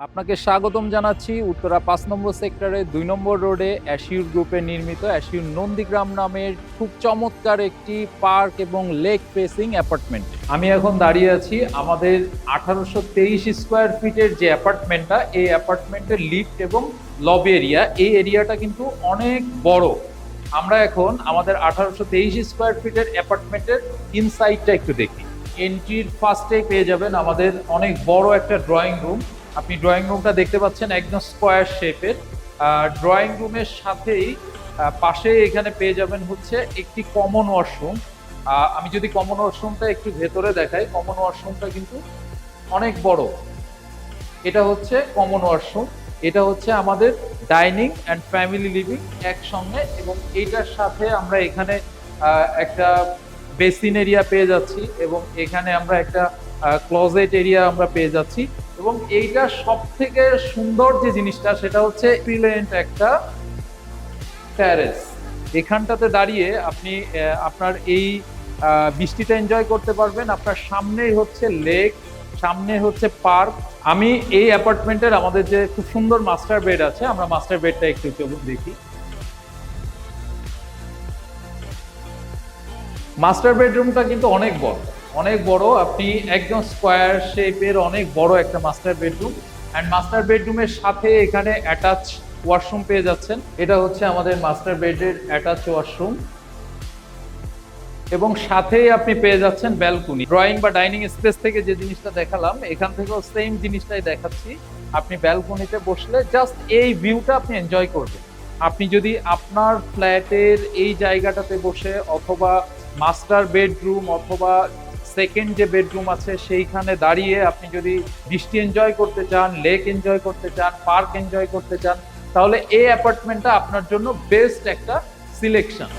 আপনাকে স্বাগতম জানাচ্ছি উত্তরা ৫ নম্বর সেক্টরে ২ নম্বর রোডে অ্যাশিউর গ্রুপে নির্মিত অ্যাশিউর নন্দীগ্রাম নামের খুব চমৎকার একটি পার্ক এবং লেক ফেসিং অ্যাপার্টমেন্টে। আমি এখন দাঁড়িয়ে আছি আমাদের ১৮২৩ স্কোয়ার ফিটের যে অ্যাপার্টমেন্টটা, এই অ্যাপার্টমেন্টের লিফট এবং লবি এরিয়া, এই এরিয়াটা কিন্তু অনেক বড়। আমরা এখন আমাদের ১৮২৩ স্কোয়ার ফিটের অ্যাপার্টমেন্টের ইনসাইডটা একটু দেখি। এন্ট্রির ফার্স্টেই পেয়ে যাবেন আমাদের অনেক বড় একটা ড্রয়িং রুম। আপনি ড্রয়িং রুমটা দেখতে পাচ্ছেন একদম স্কোয়ার শেপের। ড্রয়িং রুমের সাথেই পাশে এখানে পেয়ে যাবেন হচ্ছে একটি কমন ওয়াশরুম। আমি যদি কমন ওয়াশরুমটা একটু ভেতরে দেখাই, কমন ওয়াশরুমটা কিন্তু অনেক বড়। এটা হচ্ছে কমন ওয়াশরুম, এটা হচ্ছে আমাদের ডাইনিং অ্যান্ড ফ্যামিলি লিভিং একসঙ্গে, এবং এইটার সাথে আমরা এখানে একটা বেসিন এরিয়া পেয়ে যাচ্ছি এবং এখানে আমরা একটা ক্লোজেট এরিয়া আমরা পেয়ে যাচ্ছি। এবং এইটা সব থেকে সুন্দর যে জিনিসটা সেটা হচ্ছে ব্রিলিয়েন্ট একটা ট্যারেস। এখানটাতে দাঁড়িয়ে আপনি আপনার এই বৃষ্টিটা এনজয় করতে পারবেন। আপনার সামনেই হচ্ছে লেক, সামনে হচ্ছে পার্ক। আমি এই অ্যাপার্টমেন্টের আমাদের যে খুব সুন্দর মাস্টার বেড আছে, আমরা মাস্টার বেডটা একটু চলুন দেখি। মাস্টার বেডরুমটা কিন্তু অনেক বড়, অনেক বড়। আপনি একদম স্কোয়ার শেপের অনেক বড় একটা মাস্টার বেডরুম, অ্যান্ড মাস্টার বেডরুমের সাথে এখানে অ্যাটাচ ওয়াশরুম পেয়ে যাচ্ছেন। এটা হচ্ছে আমাদের মাস্টার বেডের অ্যাটাচ ওয়াশরুম, এবং সাথেই আপনি পেয়ে যাচ্ছেন ব্যালকনি। ড্রয়িং বা ডাইনিং স্পেস থেকে যে জিনিসটা দেখালাম, এখান থেকেও সেম জিনিসটাই দেখাচ্ছি। আপনি ব্যালকনিতে বসলে জাস্ট এই ভিউটা আপনি এনজয় করবেন। আপনি যদি আপনার ফ্ল্যাটের এই জায়গাটাতে বসে, অথবা মাস্টার বেডরুম অথবা সেকেন্ড যে বেডরুম আছে সেইখানে দাঁড়িয়ে আপনি যদি বৃষ্টি এনজয় করতে চান, লেক এনজয় করতে চান, পার্ক এনজয় করতে চান, তাহলে এই অ্যাপার্টমেন্টটা আপনার জন্য বেস্ট একটা সিলেকশন।